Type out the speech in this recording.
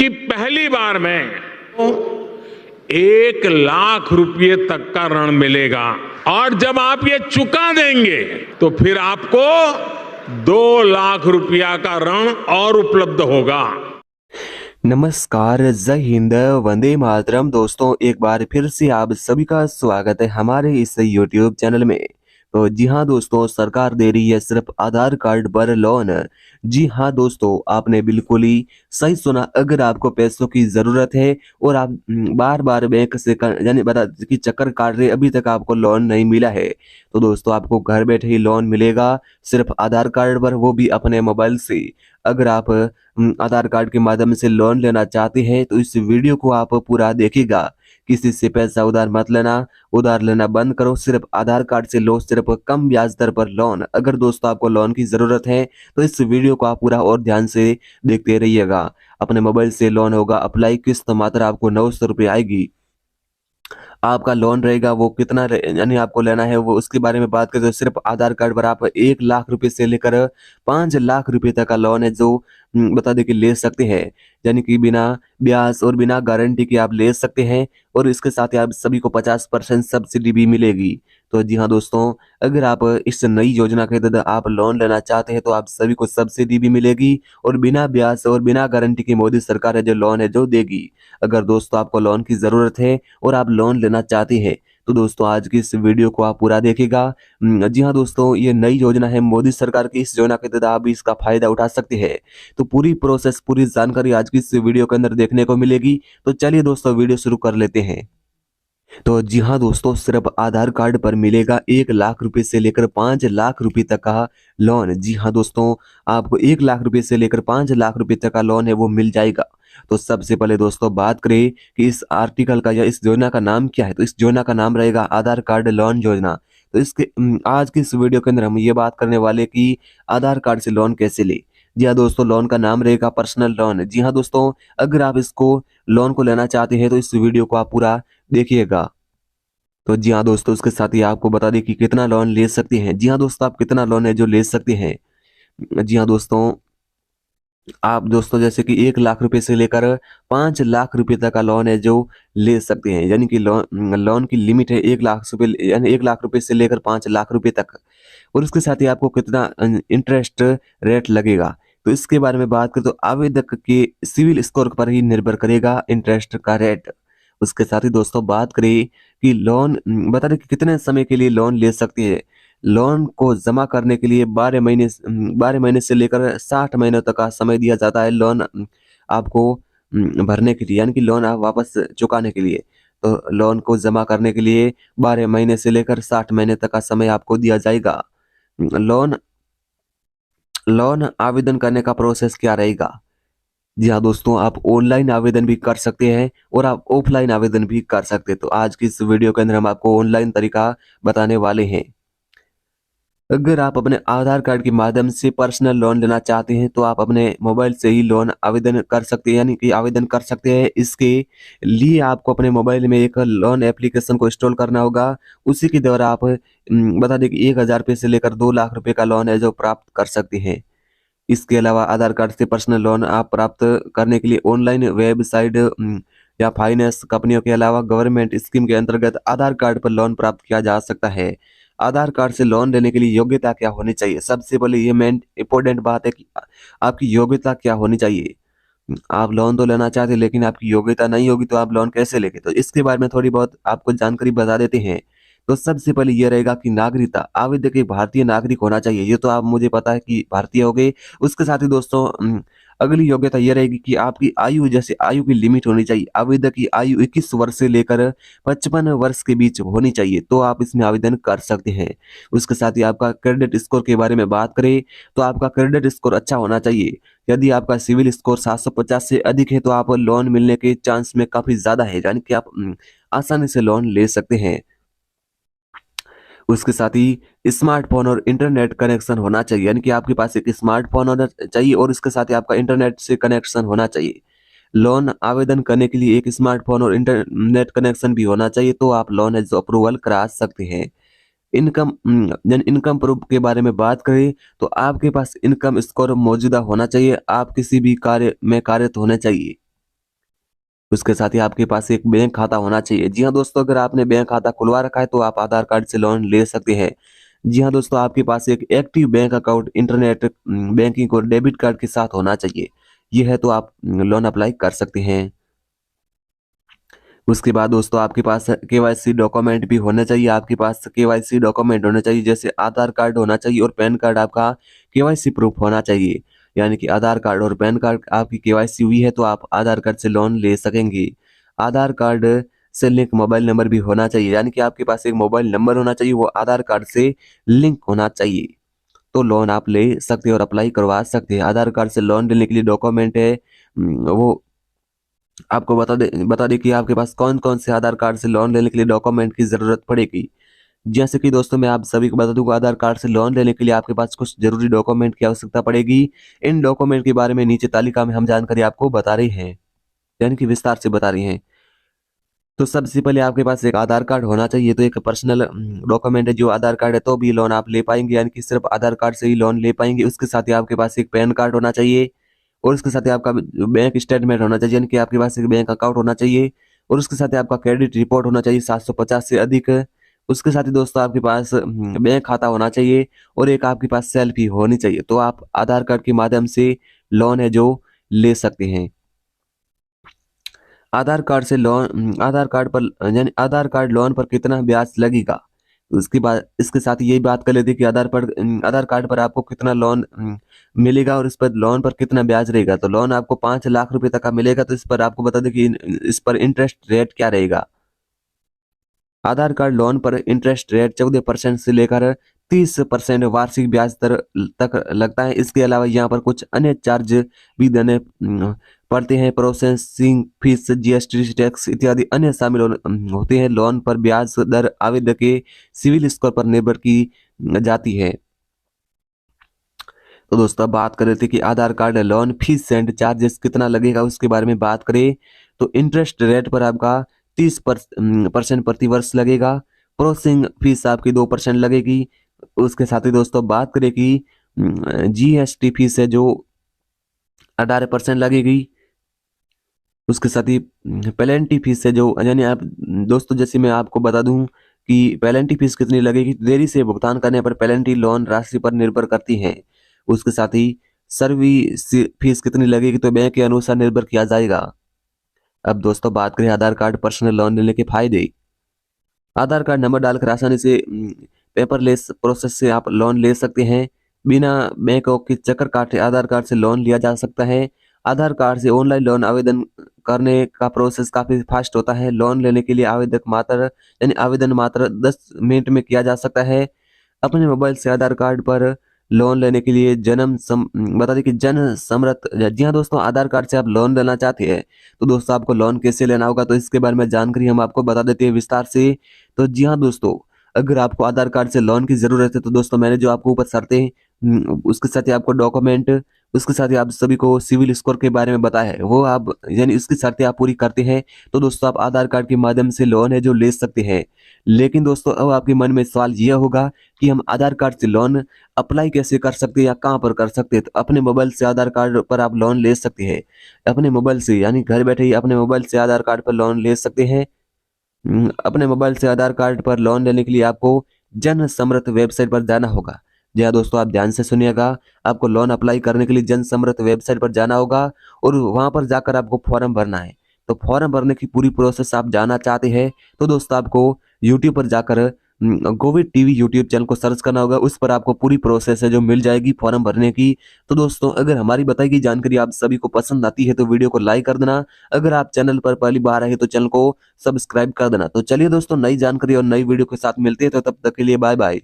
कि पहली बार में 1 लाख रुपए तक का ऋण मिलेगा और जब आप ये चुका देंगे तो फिर आपको 2 लाख रुपया का ऋण और उपलब्ध होगा। नमस्कार, जय हिंद, वंदे मातरम। दोस्तों, एक बार फिर से आप सभी का स्वागत है हमारे इस YouTube चैनल में। तो जी हाँ दोस्तों, सरकार दे रही है सिर्फ आधार कार्ड पर लोन। जी हाँ दोस्तों, आपने बिल्कुल ही सही सुना। अगर आपको पैसों की जरूरत है और आप बार बार बैंक से यानी बता कि चक्कर काट रहे, अभी तक आपको लोन नहीं मिला है, तो दोस्तों आपको घर बैठे ही लोन मिलेगा सिर्फ आधार कार्ड पर, वो भी अपने मोबाइल से। अगर आप आधार कार्ड के माध्यम से लोन लेना चाहते हैं तो इस वीडियो को आप पूरा देखिएगा। किसी से पैसा उधार मत लेना, उधार लेना बंद करो, सिर्फ आधार कार्ड से लो, सिर्फ कम ब्याज दर पर लोन। अगर दोस्तों आपको लोन की जरूरत है तो इस वीडियो को आप पूरा और ध्यान से देखते रहिएगा। अपने मोबाइल से लोन होगा अप्लाई, किस्त मात्र आपको 900 रुपये आएगी। आपका लोन रहेगा वो कितना यानी आपको लेना है वो उसके बारे में बात करें तो सिर्फ आधार कार्ड पर आप 1 लाख रुपए से लेकर 5 लाख रुपए तक का लोन है जो बता दें कि ले सकते हैं। यानी कि बिना ब्याज और बिना गारंटी के आप ले सकते हैं और इसके साथ ही आप सभी को 50% सब्सिडी भी मिलेगी। तो जी हाँ दोस्तों, अगर आप इस नई योजना के तहत आप लोन लेना चाहते हैं तो आप सभी को सब्सिडी भी मिलेगी और बिना ब्याज और बिना गारंटी की मोदी सरकार है जो लोन है जो देगी। अगर दोस्तों आपको लोन की जरूरत है और आप लोन लेना चाहते हैं तो दोस्तों आज की इस वीडियो को आप पूरा देखिएगा। जी हाँ दोस्तों, ये नई योजना है मोदी सरकार की। इस योजना के तहत आप भी इसका फायदा उठा सकते हैं। तो पूरी प्रोसेस, पूरी जानकारी आज की इस वीडियो के अंदर देखने को मिलेगी। तो चलिए दोस्तों वीडियो शुरू कर लेते हैं। तो जी हाँ दोस्तों, सिर्फ आधार कार्ड पर मिलेगा 1 लाख रुपए से लेकर 5 लाख रुपए तक का लोन। जी हाँ दोस्तों, आपको 1 लाख रुपए से लेकर 5 लाख रुपए तक का लोन है वो मिल जाएगा। तो सबसे पहले दोस्तों बात करें कि इस आर्टिकल का या इस योजना का नाम क्या है, तो इस योजना का नाम रहेगा आधार कार्ड लोन योजना। तो इसके आज की इस वीडियो के अंदर हम ये बात करने वाले कि आधार कार्ड से लोन कैसे ले। जी हाँ दोस्तों, लोन का नाम रहेगा पर्सनल लोन। जी हाँ दोस्तों, अगर आप इसको लोन को लेना चाहते हैं तो इस वीडियो को आप पूरा देखिएगा। तो जी हाँ दोस्तों, उसके साथ ही आपको बता दें कि कितना लोन ले सकते हैं। जी हाँ दोस्तों, आप कितना लोन है जो ले सकते हैं। जी हाँ दोस्तों, आप दोस्तों जैसे कि 1 लाख रुपए से लेकर 5 लाख रुपए तक का लोन है जो ले सकते हैं। यानी कि लोन की लिमिट है 1 लाख रुपए, यानी 1 लाख रुपए से लेकर 5 लाख रुपए तक। और उसके साथ ही आपको कितना इंटरेस्ट रेट लगेगा, तो इसके बारे में बात करें तो आवेदक के सिविल स्कोर पर ही निर्भर करेगा इंटरेस्ट का रेट। उसके साथ ही दोस्तों बात करें कि लोन बता दें कि कितने समय के लिए लोन ले सकते हैं। लोन को जमा करने के लिए 12 महीने से लेकर 60 महीनों तक का समय दिया जाता है लोन आपको भरने के लिए, यानी कि लोन आप वापस चुकाने के लिए। तो लोन को जमा करने के लिए 12 महीने से लेकर 60 महीने तक का समय आपको दिया जाएगा। लोन लोन आवेदन करने का प्रोसेस क्या रहेगा। जी हाँ दोस्तों, आप ऑनलाइन आवेदन भी कर सकते हैं और आप ऑफलाइन आवेदन भी कर सकते हैं। तो आज की इस वीडियो के अंदर हम आपको ऑनलाइन तरीका बताने वाले हैं। अगर आप अपने आधार कार्ड के माध्यम से पर्सनल लोन लेना चाहते हैं तो आप अपने मोबाइल से ही लोन आवेदन कर सकते हैं, यानी कि आवेदन कर सकते हैं। इसके लिए आपको अपने मोबाइल में एक लोन एप्लीकेशन को इंस्टॉल करना होगा। उसी के द्वारा आप बता दें कि 1,000 रुपये से लेकर 2 लाख रुपए का लोन है जो प्राप्त कर सकते हैं। इसके अलावा आधार कार्ड से पर्सनल लोन आप प्राप्त करने के लिए ऑनलाइन वेबसाइट या फाइनेंस कंपनियों के अलावा गवर्नमेंट स्कीम के अंतर्गत आधार कार्ड पर लोन प्राप्त किया जा सकता है। आधार कार्ड से लोन लेने के लिए योग्यता क्या होनी चाहिए। सबसे पहले ये मेन इंपॉर्टेंट बात है कि आपकी योग्यता क्या होनी चाहिए। आप लोन तो लेना चाहते हैं लेकिन आपकी योग्यता नहीं होगी तो आप लोन कैसे लेंगे। तो इसके बारे में थोड़ी बहुत आपको जानकारी बता देते हैं। तो सबसे पहले ये रहेगा कि नागरिकता, आवेदक एक भारतीय नागरिक होना चाहिए। ये तो आप मुझे पता है कि भारतीय हो गए। उसके साथ ही दोस्तों अगली योग्यता ये रहेगी कि आपकी आयु, जैसे आयु की लिमिट होनी चाहिए। आवेदक की आयु 21 वर्ष से लेकर 55 वर्ष के बीच होनी चाहिए, तो आप इसमें आवेदन कर सकते हैं। उसके साथ ही आपका क्रेडिट स्कोर के बारे में बात करें तो आपका क्रेडिट स्कोर अच्छा होना चाहिए। यदि आपका सिविल स्कोर 750 से अधिक है तो आप लोन मिलने के चांस में काफी ज्यादा है, यानी कि आप आसानी से लोन ले सकते हैं। उसके साथ ही स्मार्टफोन और इंटरनेट कनेक्शन होना चाहिए, यानी कि आपके पास एक स्मार्टफोन होना चाहिए और इसके साथ ही आपका इंटरनेट से कनेक्शन होना चाहिए। लोन आवेदन करने के लिए एक स्मार्टफोन और इंटरनेट कनेक्शन भी होना चाहिए, तो आप लोन है जो अप्रूवल करा सकते हैं। इनकम प्रूफ के बारे में बात करें तो आपके पास इनकम स्कोर मौजूदा होना चाहिए। आप किसी भी कार्य में कार्यरत होने चाहिए। उसके साथ ही आपके पास एक बैंक खाता होना चाहिए। जी हाँ दोस्तों, अगर आपने बैंक खाता खुलवा रखा है तो आप आधार कार्ड से लोन ले सकते हैं। जी हाँ दोस्तों, आपके पास एक active bank account internet banking और डेबिट कार्ड के साथ होना चाहिए। ये है तो आप लोन अप्लाई कर सकते हैं। उसके बाद दोस्तों आपके पास केवाईसी डॉक्यूमेंट भी होना चाहिए। आपके पास केवाईसी डॉक्यूमेंट होना चाहिए, जैसे आधार कार्ड होना चाहिए और पैन कार्ड आपका केवाईसी प्रूफ होना चाहिए। यानी कि आधार कार्ड और पैन कार्ड आपकी केवाईसी हुई है तो आप आधार कार्ड से लोन ले सकेंगे। आधार कार्ड से लिंक मोबाइल नंबर भी होना चाहिए, यानी कि आपके पास एक मोबाइल नंबर होना चाहिए, वो आधार कार्ड से लिंक होना चाहिए, तो लोन आप ले सकते हैं और अप्लाई करवा सकते हैं। आधार कार्ड से लोन लेने के लिए डॉक्यूमेंट है वो आपको बता दे कि आपके पास कौन कौन से आधार कार्ड से लोन लेने के लिए डॉक्यूमेंट की जरूरत पड़ेगी। जैसे कि दोस्तों मैं आप सभी को बता दूं, आधार कार्ड से लोन लेने के लिए आपके पास कुछ जरूरी डॉक्यूमेंट की आवश्यकता पड़ेगी। इन डॉक्यूमेंट के बारे में नीचे तालिका में हम जानकारी आपको बता रहे हैं, यानी कि विस्तार से बता रहे हैं। तो सबसे पहले आपके पास एक आधार कार्ड होना चाहिए, तो एक पर्सनल डॉक्यूमेंट है जो आधार कार्ड है, तो भी लोन आप ले पाएंगे, यानी कि सिर्फ आधार कार्ड से ही लोन ले पाएंगे। उसके साथ ही आपके पास एक पैन कार्ड होना चाहिए और उसके साथ ही आपका बैंक स्टेटमेंट होना चाहिए, यानी कि आपके पास एक बैंक अकाउंट होना चाहिए और उसके साथ ही आपका क्रेडिट रिपोर्ट होना चाहिए 750 से अधिक। उसके साथ ही दोस्तों आपके पास बैंक खाता होना चाहिए और एक आपके पास सेल्फी होनी चाहिए, तो आप आधार कार्ड के माध्यम से लोन है जो ले सकते हैं। आधार कार्ड से लोन आधार कार्ड पर यानी आधार कार्ड लोन पर कितना ब्याज लगेगा, उसके बाद इसके साथ यही बात कर लेते हैं कि आधार कार्ड पर आपको कितना लोन मिलेगा और इस पर लोन पर कितना ब्याज रहेगा। तो लोन आपको 5 लाख रुपए तक का मिलेगा, तो इस पर आपको बता दें कि इस पर इंटरेस्ट रेट क्या रहेगा। आधार कार्ड लोन पर इंटरेस्ट रेट 14% से लेकर 30% वार्षिक ब्याज दर तक लगता है। इसके अलावा यहाँ पर कुछ अन्य चार्ज भी देने पड़ते हैं, प्रोसेसिंग फीस, जीएसटी टैक्स इत्यादि अन्य शामिल होते हैं। लोन पर ब्याज दर आवेदक के सिविल स्कोर पर निर्भर की जाती है। तो दोस्तों अब बात कर रहे थे कि Aadhaar card loan fees and charges कितना लगेगा, उसके बारे में बात करें तो इंटरेस्ट रेट पर आपका 30% प्रति वर्ष लगेगा। प्रोसेसिंग फीस आपकी 2% लगेगी। उसके साथ ही दोस्तों बात करें कि जीएसटी फीस है जो 18% लगेगी। उसके साथ ही पेनल्टी फीस है जो, यानी आप दोस्तों जैसे मैं आपको बता दूं कि पेनल्टी फीस कितनी लगेगी, देरी से भुगतान करने पर पेनल्टी लोन राशि पर निर्भर करती है। उसके साथ ही सर्विस फीस कितनी लगेगी तो बैंक के अनुसार निर्भर किया जाएगा। अब दोस्तों बात करें आधार कार्ड पर्सनल लोन लेने के फायदे। आधार कार्ड नंबर डालकर आसानी से पेपरलेस प्रोसेस से आप लोन ले सकते हैं। बिना बैंकों के चक्कर काटे आधार कार्ड से लोन लिया जा सकता है। आधार कार्ड से ऑनलाइन लोन आवेदन करने का प्रोसेस काफी फास्ट होता है। लोन लेने के लिए आवेदन मात्र 10 मिनट में किया जा सकता है। अपने मोबाइल से आधार कार्ड पर लोन लेने के लिए बता दें कि जन समृत। जी हाँ दोस्तों, आधार कार्ड से आप लोन लेना चाहते हैं तो दोस्तों आपको लोन कैसे लेना होगा, तो इसके बारे में जानकारी हम आपको बता देते हैं विस्तार से। तो जी हाँ दोस्तों, अगर आपको आधार कार्ड से लोन की जरूरत है तो दोस्तों मैंने जो आपको ऊपर शर्तें उसके साथ ही आपको डॉक्यूमेंट, उसके साथ ही आप सभी को सिविल स्कोर के बारे में बताया है, वो आप यानी इसकी शर्तें आप पूरी करते हैं तो दोस्तों आप आधार कार्ड के माध्यम से लोन है जो ले सकते हैं। लेकिन दोस्तों अब आपके मन में सवाल यह होगा कि हम आधार कार्ड से लोन अप्लाई कैसे कर सकते हैं या कहाँ पर कर सकते हैं। तो अपने मोबाइल से आधार कार्ड पर आप लोन ले सकते हैं। अपने मोबाइल से, यानी घर बैठे ही अपने मोबाइल से आधार कार्ड पर लोन ले सकते हैं। अपने मोबाइल से आधार कार्ड पर लोन लेने के लिए आपको जन समृत वेबसाइट पर जाना होगा। जी हाँ दोस्तों, आप ध्यान से सुनिएगा, आपको लोन अप्लाई करने के लिए जन समृत वेबसाइट पर जाना होगा और वहां पर जाकर आपको फॉर्म भरना है। तो फॉर्म भरने की पूरी प्रोसेस आप जानना चाहते हैं तो दोस्तों आपको यूट्यूब पर जाकर कोविड टीवी यूट्यूब चैनल को सर्च करना होगा, उस पर आपको पूरी प्रोसेस है जो मिल जाएगी फॉर्म भरने की। तो दोस्तों अगर हमारी बताई गई जानकारी आप सभी को पसंद आती है तो वीडियो को लाइक कर देना। अगर आप चैनल पर पहली बार आए तो चैनल को सब्सक्राइब कर देना। तो चलिए दोस्तों, नई जानकारी और नई वीडियो के साथ मिलते हैं, तो तब तक के लिए बाय बाय।